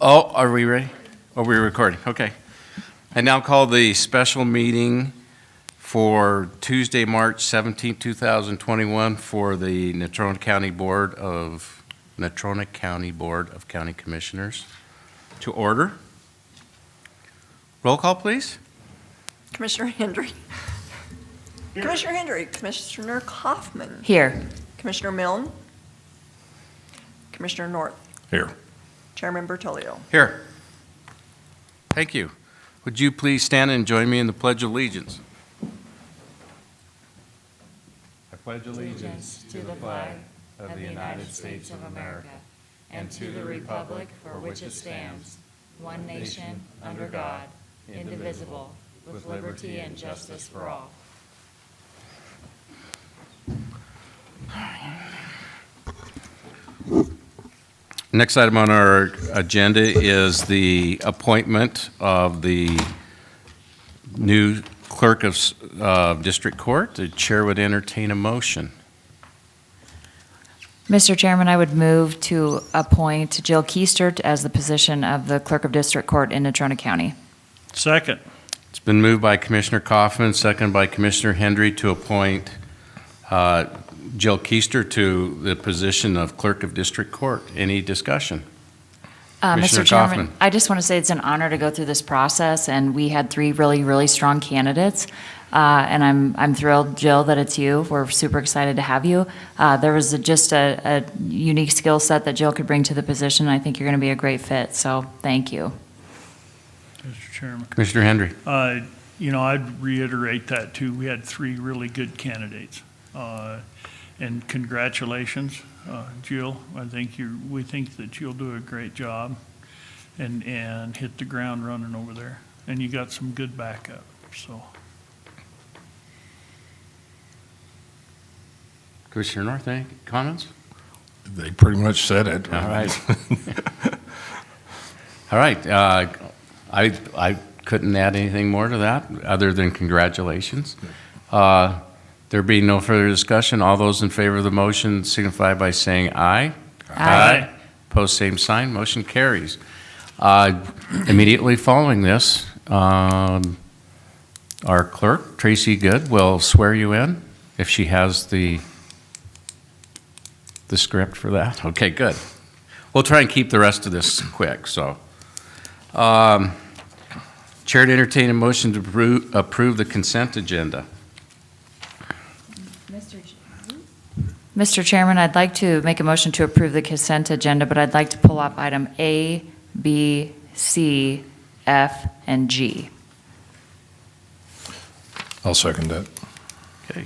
Oh, are we ready? Are we recording? Okay. I now call the special meeting for Tuesday, March 17, 2021 for the Natrona County Board of County Commissioners to order. Roll call, please. Commissioner Hendry. Here. Commissioner Hendry. Commissioner Kaufman. Here. Commissioner Milne. Commissioner North. Here. Chairman Bertolio. Here. Thank you. Would you please stand and join me in the Pledge of Allegiance? I pledge allegiance to the flag of the United States of America and to the republic for which it stands, one nation, under God, indivisible, with liberty and justice for all. Next item on our agenda is the appointment of the new clerk of district court. The chair would entertain a motion. Mr. Chairman, I would move to appoint Jill Keistert as the position of the clerk of district court in Natrona County. Second. It's been moved by Commissioner Kaufman, seconded by Commissioner Hendry to appoint Jill Keister to the position of clerk of district court. Any discussion? Commissioner Mr. Chairman, Kaufman. I just want to say it's an honor to go through this process, and we had three really strong candidates. And I'm thrilled, Jill, that it's you. We're super excited to have you. There was just a unique skill set that Jill could bring to the position. I think you're going to be a great fit, so thank you. Mr. Chairman. Commissioner Hendry. I'd reiterate that too. We had three really good candidates. And congratulations, Jill. We think that you'll do a great job and hit the ground running over there. And you got some good backup, so. Commissioner North, any comments? They pretty much said it. All right. All right. I couldn't add anything more to that other than congratulations. There being no further discussion, all those in favor of the motion signify by saying aye. Aye. Post same sign, motion carries. Immediately following this, our clerk, Tracy Good, will swear you in if she has the script for that. Okay, good. We'll try and keep the rest of this quick, so. Chair to entertain a motion to approve the consent agenda. Mr. Chairman, I'd like to make a motion to approve the consent agenda, but I'd like to pull up item A, B, C, F, and G. I'll second that. Okay.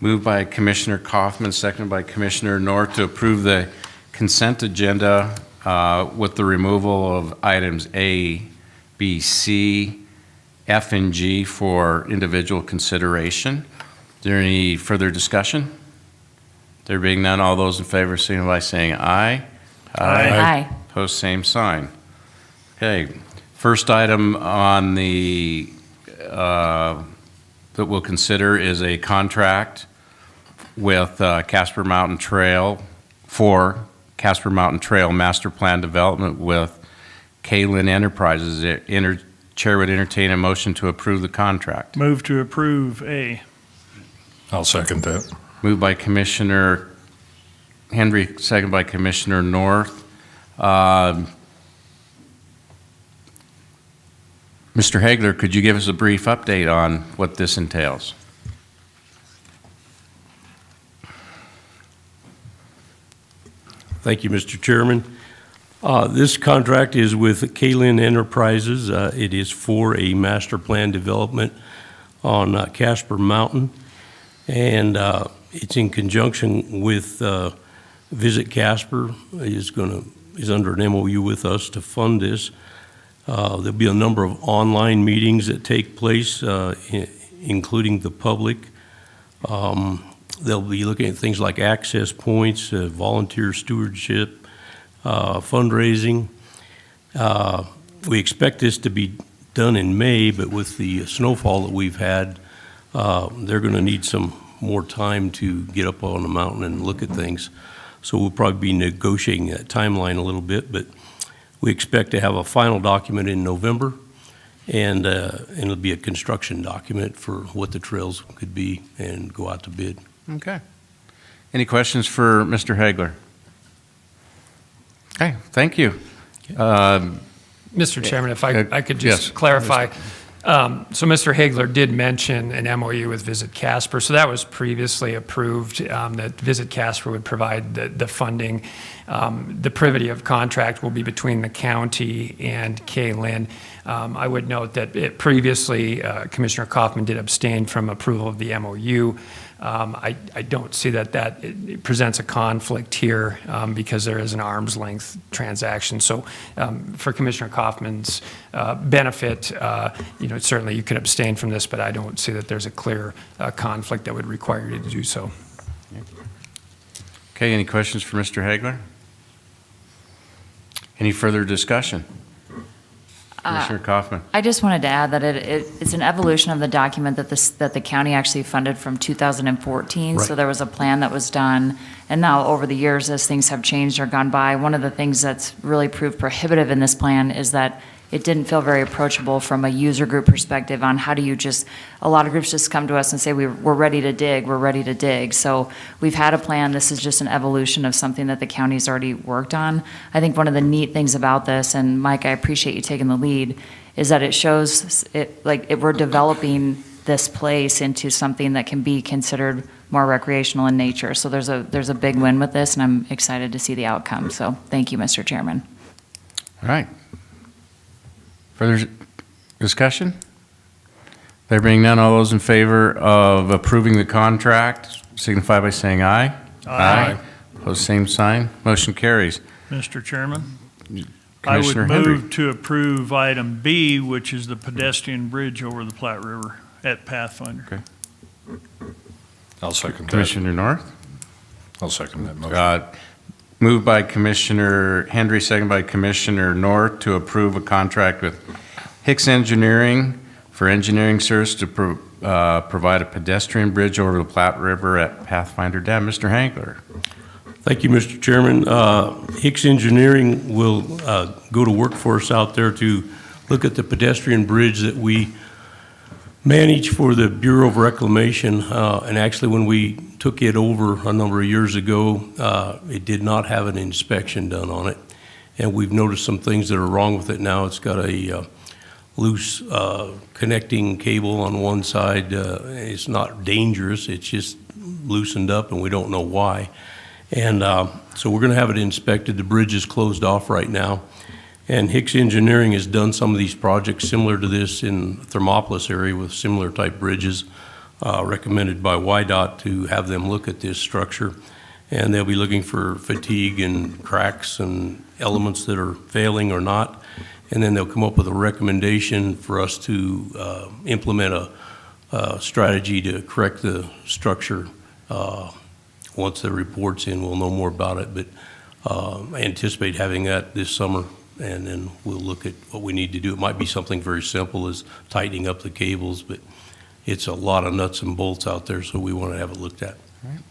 Moved by Commissioner Kaufman, seconded by Commissioner North to approve the consent agenda with the removal of items A, B, C, F, and G for individual consideration. Is there any further discussion? There being none, all those in favor signify by saying aye. Aye. Post same sign. Okay. First item on the that we'll consider is a contract with Casper Mountain Trail for Casper Mountain Trail Master Plan Development with Kaylin Enterprises. Chair would entertain a motion to approve the contract. Move to approve A. I'll second that. Moved by Commissioner Hendry, second by Commissioner North. Mr. Hagler, could you give us a brief update on what this entails? Thank you, Mr. Chairman. This contract is with Kaylin Enterprises. It is for a master plan development on Casper Mountain. And it's in conjunction with Visit Casper is under an MOU with us to fund this. There'll be a number of online meetings that take place, including the public. They'll be looking at things like access points, volunteer stewardship, fundraising. We expect this to be done in May, but with the snowfall that we've had, they're going to need some more time to get up on the mountain and look at things. So we'll probably be negotiating that timeline a little bit, but we expect to have a final document in November, and it'll be a construction document for what the trails could be and go out to bid. Okay. Any questions for Mr. Hagler? Okay, thank you. Mr. Chairman, if I could Yes. just clarify. So Mr. Hagler did mention an MOU with Visit Casper, so that was previously approved, that Visit Casper would provide the funding. The privity of contract will be between the county and K-Lin. I would note that previously, Commissioner Kaufman did abstain from approval of the MOU. I don't see that it presents a conflict here because there is an arm's length transaction. So for Commissioner Kaufman's benefit, certainly you can abstain from this, but I don't see that there's a clear conflict that would require you to do so. Okay, any questions for Mr. Hagler? Any further discussion? Commissioner Kaufman? I just wanted to add that it's an evolution of the document that the county actually funded from 2014. So Right. there was a plan that was done, and now over the years, as things have changed or gone by, one of the things that's really proved prohibitive in this plan is that it didn't feel very approachable from a user group perspective on how do you a lot of groups just come to us and say, we're ready to dig, we're ready to dig. So we've had a plan, this is just an evolution of something that the county's already worked on. I think one of the neat things about this, and Mike, I appreciate you taking the lead, is that it shows we're developing this place into something that can be considered more recreational in nature. So there's a big win with this, and I'm excited to see the outcome. So thank you, Mr. Chairman. All right. Further discussion? There being none, all those in favor of approving the contract signify by saying aye. Aye. Opposed, same sign. Motion carries. Mr. Chairman, Commissioner I would Hendry. move to approve item B, which is the pedestrian bridge over the Platte River at Pathfinder. Okay. I'll second that. Commissioner North? I'll second that motion. Moved by Commissioner Hendry, second by Commissioner North to approve a contract with Hicks Engineering for engineering service to provide a pedestrian bridge over the Platte River at Pathfinder Dam. Mr. Hagler? Thank you, Mr. Chairman. Hicks Engineering will go to work for us out there to look at the pedestrian bridge that we manage for the Bureau of Reclamation. And actually, when we took it over a number of years ago, it did not have an inspection done on it. And we've noticed some things that are wrong with it now. It's got a loose connecting cable on one side. It's not dangerous, it's just loosened up and we don't know why. And so we're going to have it inspected. The bridge is closed off right now. And Hicks Engineering has done some of these projects similar to this in Thermopolis area with similar type bridges, recommended by YDOT to have them look at this structure. And they'll be looking for fatigue and cracks and elements that are failing or not. And then they'll come up with a recommendation for us to implement a strategy to correct the structure. Once the report's in, we'll know more about it, but I anticipate having that this summer, and then we'll look at what we need to do. It might be something very simple as tightening up the cables, but it's a lot of nuts and bolts out there, so we want to have it looked at.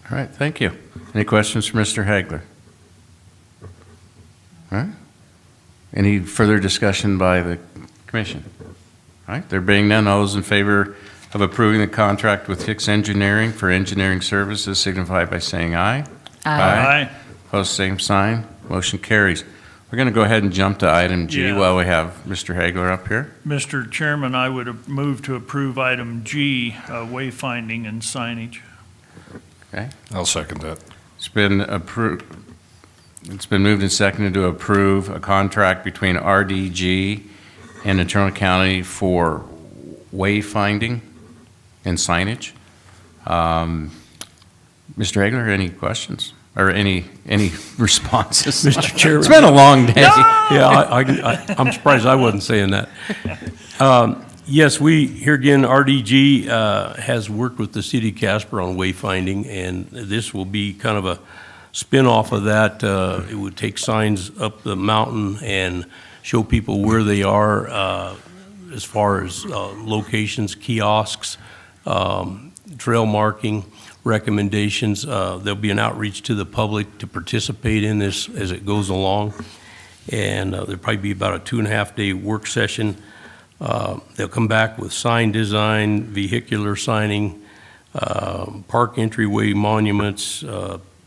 All right, thank you. Any questions for Mr. Hagler? All right. Any further discussion by the commission? All right, there being none, all those in favor of approving the contract with Hicks Engineering for engineering services signify by saying aye. Aye. Opposed, same sign. Motion carries. We're going to go ahead and jump to item G Yeah. while we have Mr. Hagler up here. Mr. Chairman, I would move to approve item G, wayfinding and signage. Okay. I'll second that. It's been approved. It's been moved and seconded to approve a contract between RDG and Natrona County for wayfinding and signage. Mr. Hagler, any questions or any responses? Mr. Chairman. It's been a long day. Yeah, I'm surprised I wasn't saying that. Yes, here again, RDG has worked with the city of Casper on wayfinding, and this will be kind of a spin-off of that. It would take signs up the mountain and show people where they are as far as locations, kiosks, trail marking. recommendations. There'll be an outreach to the public to participate in this as it goes along. And there'll probably be about a 2.5-day work session. They'll come back with sign design, vehicular signing, park entryway monuments,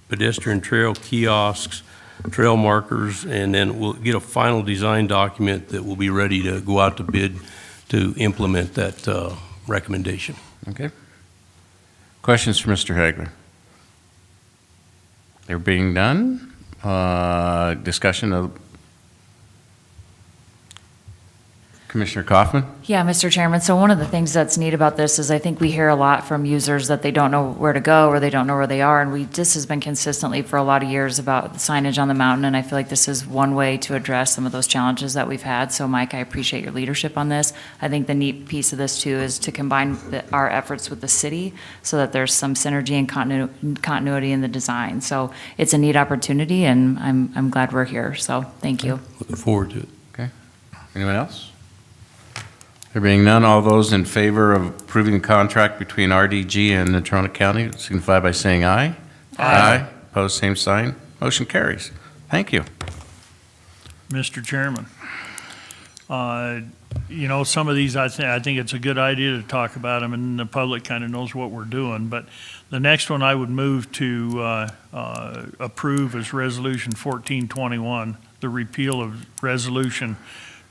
pedestrian trail kiosks, trail markers, and then we'll get a final design document that will be ready to go out to bid to implement that recommendation. Okay. Questions for Mr. Hagler? There being none, discussion of Commissioner Kaufman? Yeah, Mr. Chairman, so one of the things that's neat about this is I think we hear a lot from users that they don't know where to go or they don't know where they are, and this has been consistently for a lot of years about the signage on the mountain, and I feel like this is one way to address some of those challenges that we've had. So Mike, I appreciate your leadership on this. I think the neat piece of this too is to combine our efforts with the city so that there's some synergy and continuity in the design. So it's a neat opportunity, and I'm glad we're here, so thank you. Looking forward to it. Okay. Anyone else? There being none, all those in favor of approving the contract between RDG and Natrona County signify by saying aye. Aye. Opposed, same sign. Motion carries. Thank you. Mr. Chairman, some of these, I think it's a good idea to talk about them, and the public kind of knows what we're doing. But the next one I would move to approve is Resolution 1421, the repeal of Resolution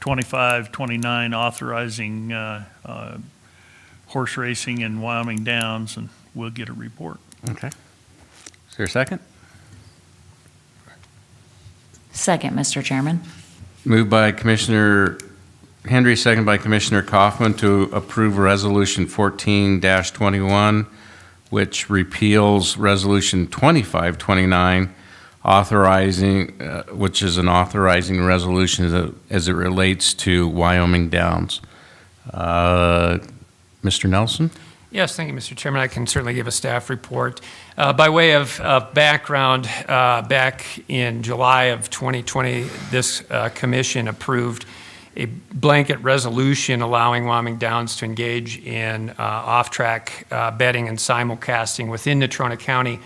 2529, authorizing horse racing in Wyoming Downs, and we'll get a report. Okay. Is there a second? Second, Mr. Chairman. Moved by Commissioner Hendry, second by Commissioner Kaufman to approve Resolution 14-21, which repeals Resolution 2529, authorizing, which is an authorizing resolution as it relates to Wyoming Downs. Mr. Nelson? Yes, thank you, Mr. Chairman. I can certainly give a staff report. By way of background, back in July of 2020, this commission approved a blanket resolution allowing Wyoming Downs to engage in off-track betting and simulcasting within Natrona County.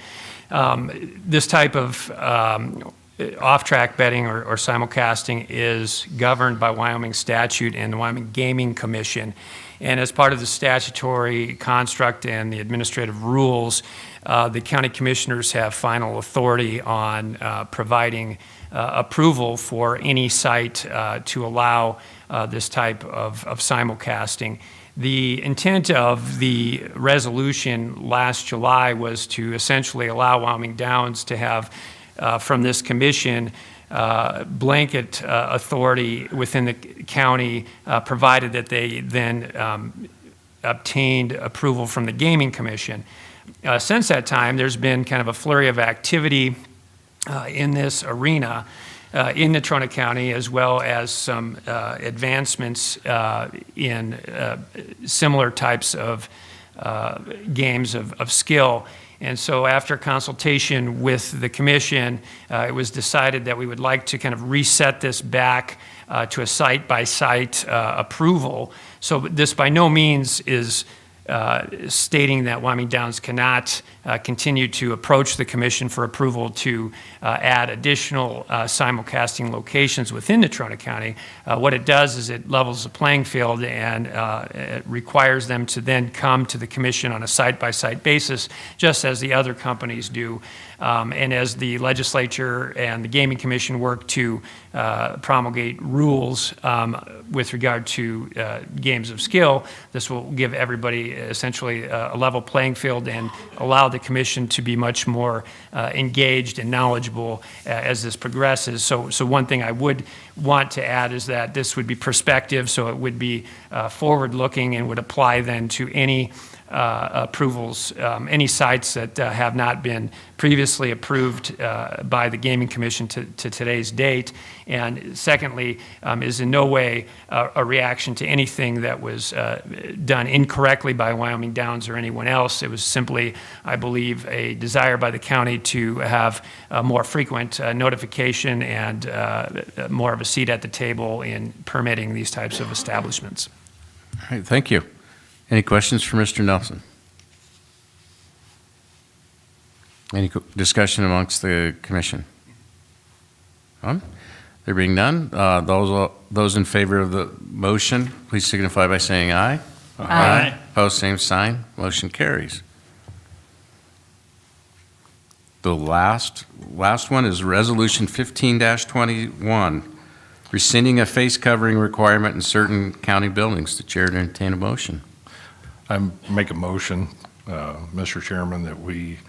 This type of off-track betting or simulcasting is governed by Wyoming statute and the Wyoming Gaming Commission. And as part of the statutory construct and the administrative rules, the county commissioners have final authority on providing approval for any site to allow this type of simulcasting. The intent of the resolution last July was to essentially allow Wyoming Downs to have, from this commission, blanket authority within the county, provided that they then obtained approval from the Gaming Commission. Since that time, there's been kind of a flurry of activity in this arena in Natrona County, as well as some advancements in similar types of games of skill. And so after consultation with the commission, it was decided that we would like to kind of reset this back to a site-by-site approval. So this by no means is stating that Wyoming Downs cannot continue to approach the commission for approval to add additional simulcasting locations within Natrona County. What it does is it levels the playing field and it requires them to then come to the commission on a site-by-site basis, just as the other companies do. And as the legislature and the Gaming Commission work to promulgate rules with regard to games of skill, this will give everybody essentially a level playing field and allow the commission to be much more engaged and knowledgeable as this progresses. So one thing I would want to add is that this would be prospective, so it would be forward-looking and would apply then to any approvals, any sites that have not been previously approved by the Gaming Commission to today's date. And secondly, is in no way a reaction to anything that was done incorrectly by Wyoming Downs or anyone else. It was simply, I believe, a desire by the county to have more frequent notification and more of a seat at the table in permitting these types of establishments. All right, thank you. Any questions for Mr. Nelson? Any discussion amongst the commission? None? There being none, those in favor of the motion, please signify by saying aye. Aye. Opposed, same sign. Motion carries. The last one is Resolution 15-21, rescinding a face covering requirement in certain county buildings. The chair to entertain a motion. I make a motion, Mr. Chairman, that we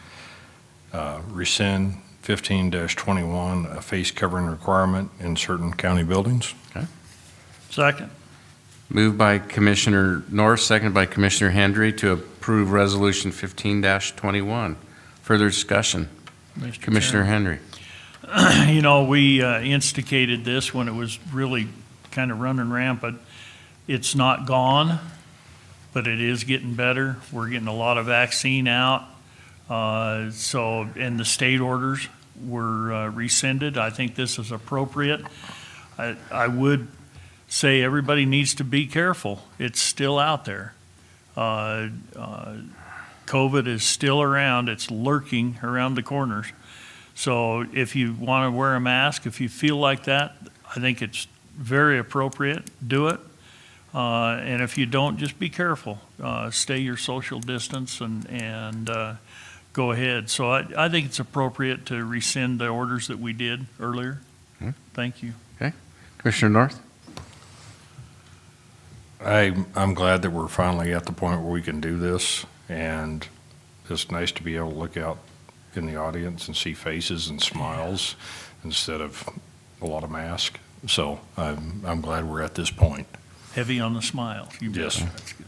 rescind 15-21, a face covering requirement in certain county buildings. Second. Moved by Commissioner North, seconded by Commissioner Hendry to approve Resolution 15-21. Further discussion. Mr. Commissioner Chairman. Henry. You know, we instigated this when it was really kind of running rampant. It's not gone, but it is getting better. We're getting a lot of vaccine out. And the state orders were rescinded. I think this is appropriate. I would say everybody needs to be careful. It's still out there. COVID is still around. It's lurking around the corners. So if you want to wear a mask, if you feel like that, I think it's very appropriate. Do it. And if you don't, just be careful. Stay your social distance and go ahead. So I think it's appropriate to rescind the orders that we did earlier. Thank you. Commissioner North. I'm glad that we're finally at the point where we can do this, and it's nice to be able to look out in the audience and see faces and smiles instead of a lot of masks. So I'm glad we're at this point. Heavy on the smiles. You bet. Yes. That's good.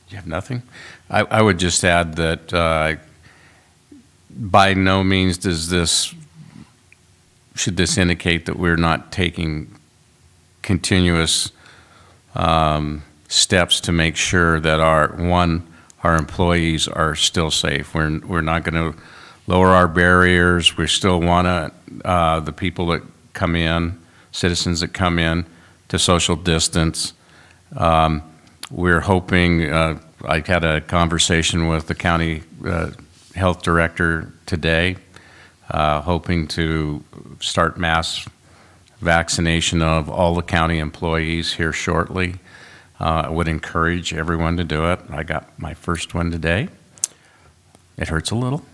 You have nothing? I would just add that by no means should this indicate that we're not taking continuous steps to make sure that our employees are still safe. We're not going to lower our barriers. We still want the people that come in, citizens that come in, to social distance. We're hoping, I had a conversation with the county health director today, hoping to start mass vaccination of all the county employees here shortly. I would encourage everyone to do it. I got my first one today. It hurts a little,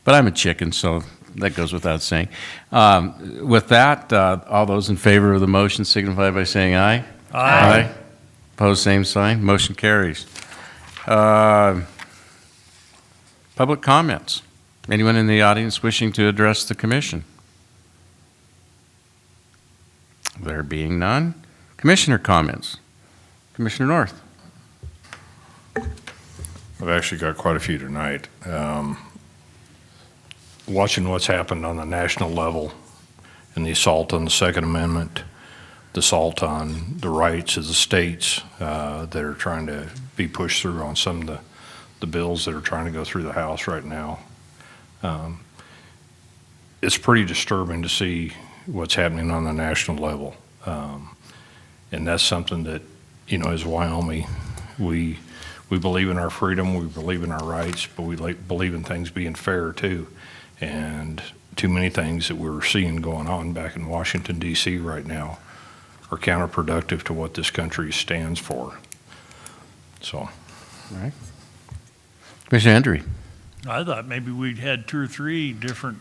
but I'm a chicken, so that goes without saying. With that, all those in favor of the motion signify by saying aye. Aye. Opposed, same sign. Motion carries. Public comments. Anyone in the audience wishing to address the commission? There being none. Commissioner comments. Commissioner North. I've actually got quite a few tonight. Watching what's happened on the national level and the assault on the Second Amendment, the assault on the rights of the states that are trying to be pushed through on some of the bills that are trying to go through the House right now. It's pretty disturbing to see what's happening on the national level. And that's something that, as Wyoming, we believe in our freedom, we believe in our rights, but we believe in things being fair too. And too many things that we're seeing going on back in Washington, D.C. right now are counterproductive to what this country stands for. So. All right. Commissioner Hendry. I thought maybe we'd had 2 or 3 different.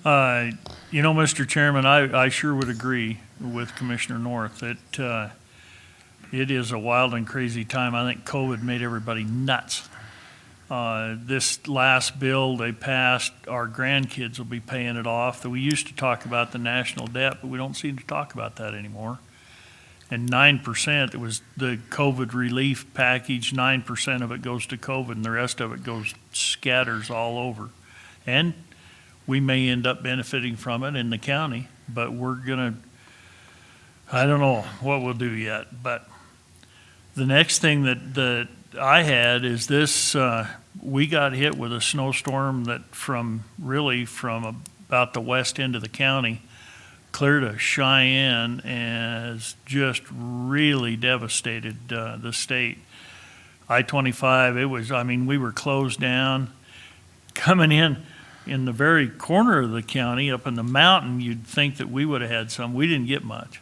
Mr. Chairman, I sure would agree with Commissioner North that it is a wild and crazy time. I think COVID made everybody nuts. This last bill they passed, our grandkids will be paying it off. We used to talk about the national debt, but we don't seem to talk about that anymore. And 9%, it was the COVID relief package, 9% of it goes to COVID, and the rest of it scatters all over. And we may end up benefiting from it in the county, but I don't know what we'll do yet. But the next thing that I had is this, we got hit with a snowstorm that from about the west end of the county clear to Cheyenne and has just really devastated the state. I-25, it was, I mean, we were closed down. Coming in the very corner of the county, up in the mountain, you'd think that we would have had some. We didn't get much.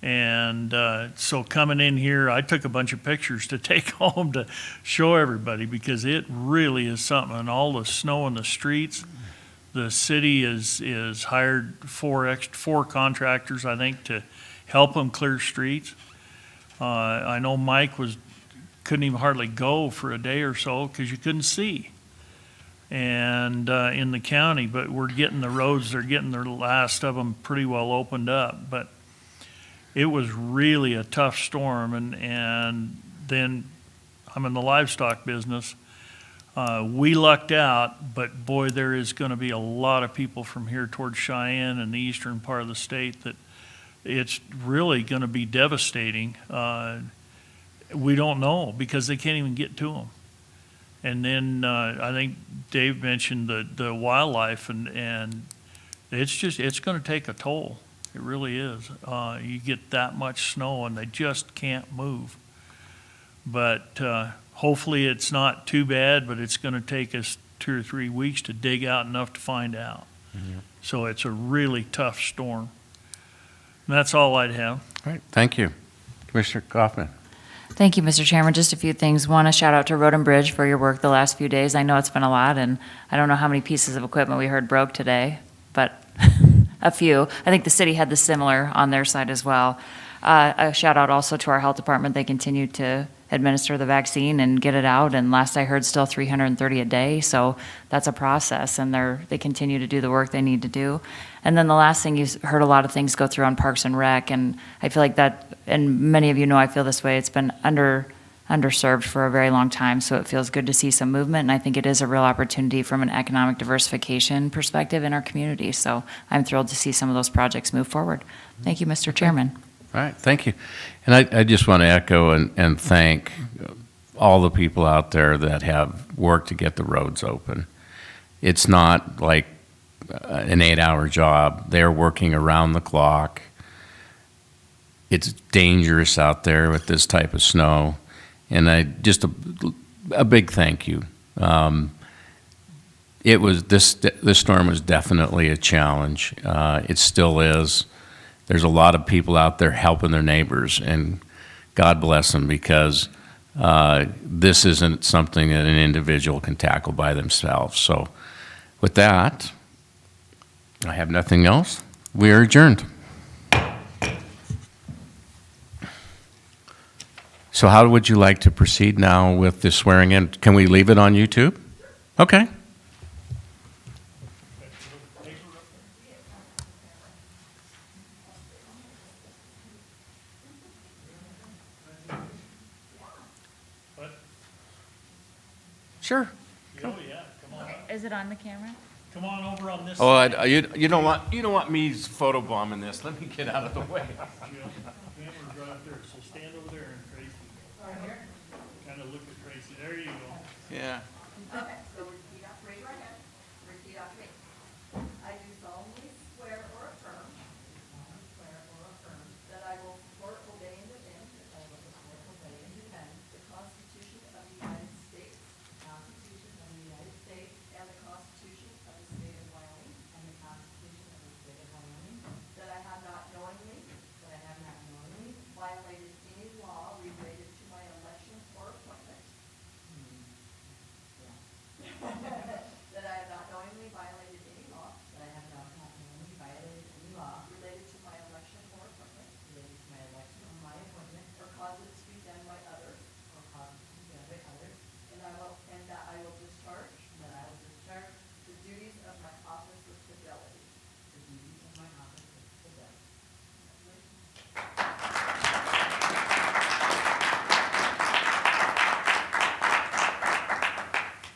And so coming in here, I took a bunch of pictures to take home to show everybody because it really is something. And all the snow in the streets, the city is hired four contractors, I think, to help them clear streets. I know Mike couldn't even hardly go for a day or so because you couldn't see. And in the county, but we're getting the roads, they're getting the last of them pretty well opened up. But it was really a tough storm, and then I'm in the livestock business. We lucked out, but boy, there is going to be a lot of people from here towards Cheyenne and the eastern part of the state that it's really going to be devastating. We don't know because they can't even get to them. And then I think Dave mentioned the wildlife, and it's going to take a toll. It really is. You get that much snow and they just can't move. But hopefully it's not too bad, but it's going to take us 2 or 3 weeks to dig out enough to find out. Mm-hmm. So it's a really tough storm. And that's all I'd have. All right, thank you. Commissioner Kaufman. Thank you, Mr. Chairman. Just a few things. One, a shout out to Road and Bridge for your work the last few days. I know it's been a lot, and I don't know how many pieces of equipment we heard broke today, but a few. I think the city had the similar on their side as well. A shout out also to our health department. They continue to administer the vaccine and get it out, and last I heard, still 330 a day, so that's a process, and they continue to do the work they need to do. And then the last thing, you heard a lot of things go through on Parks and Rec, and I feel like that, and many of you know I feel this way, it's been underserved for a very long time, so it feels good to see some movement, and I think it is a real opportunity from an economic diversification perspective in our community, so I'm thrilled to see some of those projects move forward. Thank you, Mr. Chairman. All right, thank you. And I just want to echo and thank all the people out there that have worked to get the roads open. It's not like an 8-hour job. They're working around the clock. It's dangerous out there with this type of snow. And a big thank you. This storm was definitely a challenge. It still is. There's a lot of people out there helping their neighbors, and God bless them, because this isn't something that an individual can tackle by themselves. So with that, I have nothing else. We are adjourned. So how would you like to proceed now with the swearing in? Can we leave it on YouTube? Okay. Sure. Oh, yeah, come on. Is it on the camera? Come on over on this Oh, side. you don't want me photobombing this. Let me get out of the way. Camera's right up there, so stand over there and Tracy. Kind of look at Tracy. There you go. Yeah.